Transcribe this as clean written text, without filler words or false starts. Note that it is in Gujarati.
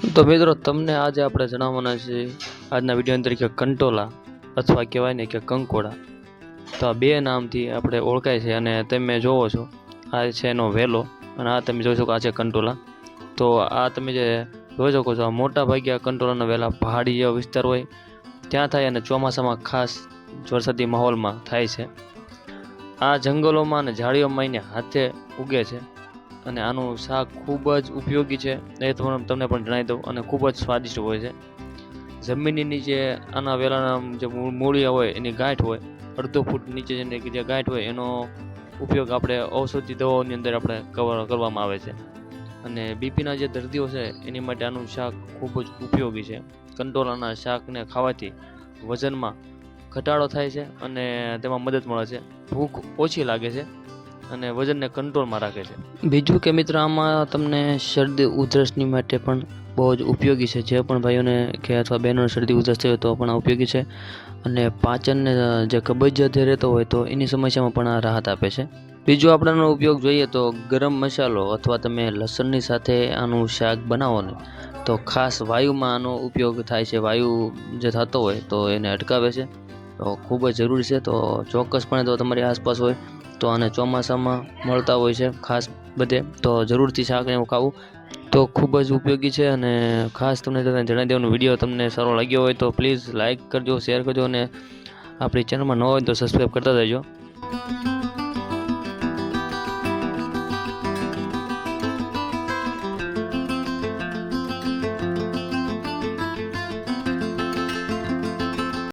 તો મિત્રો તમને આજે આપણે જણાવવાના છે આજના વિડીયો તરીકે કંટોલા અથવા કહેવાય ને કે કંકોડા. તો આ બે નામથી આપણે ઓળખાય છે અને તમે જોવો છો આ છે એનો વેલો અને આ તમે જોઈ શકો આ છે કંટોલા. તો આ તમે જે જોઈ શકો છો આ મોટા ભાગે આ કંટોલાના વેલા પહાડી જેવો વિસ્તાર હોય ત્યાં થાય અને ચોમાસામાં ખાસ વરસાદી માહોલમાં થાય છે. આ જંગલોમાં અને ઝાડીઓમાં એને હાથે ઉગે છે અને આનું શાક ખૂબ જ ઉપયોગી છે એ તમને પણ જણાવી દઉં અને ખૂબ જ સ્વાદિષ્ટ હોય છે. જમીનની નીચે આના વેલાના જે મૂળિયા હોય એની ગાંઠ હોય અડધો ફૂટ નીચે જે ગાંઠ હોય એનો ઉપયોગ આપણે ઔષધિ દવાઓની અંદર આપણે કરવામાં આવે છે અને બીપીના જે દર્દીઓ છે એની માટે આનું શાક ખૂબ જ ઉપયોગી છે. કંટોલાના શાકને ખાવાથી વજનમાં ઘટાડો થાય છે અને તેમાં મદદ મળે છે, ભૂખ ઓછી લાગે છે અને વજનને કંટ્રોલમાં રાખે છે. બીજું કે મિત્ર આમાં તમને શરદી ઉધરસની માટે પણ બહુ જ ઉપયોગી છે. જે પણ ભાઈઓને કે અથવા બહેનોને શરદી ઉધરસ થઈ હોય તો પણ આ ઉપયોગી છે અને પાચનને જે કબજિયાત રહેતો હોય તો એની સમસ્યામાં પણ આ રાહત આપે છે. બીજું આપણાનો ઉપયોગ જોઈએ તો ગરમ મસાલો અથવા તમે લસણની સાથે આનું શાક બનાવો ને તો ખાસ વાયુમાં આનો ઉપયોગ થાય છે. વાયુ જે થતો હોય તો એને અટકાવે છે, તો ખૂબ જ જરૂરી છે. તો ચોક્કસપણે તો તમારી આસપાસ હોય તો આને ચોમાસામાં મળતા હોય છે ખાસ બધે, તો જરૂરથી શાકને એવું ખાવું તો ખૂબ જ ઉપયોગી છે. અને ખાસ તમને જણાવી દેવાનું વિડીયો તમને સારો લાગ્યો હોય તો પ્લીઝ લાઇક કરજો, શેર કરજો અને આપણી ચેનલમાં ન હોય તો સબસ્ક્રાઈબ કરતા રહેજો.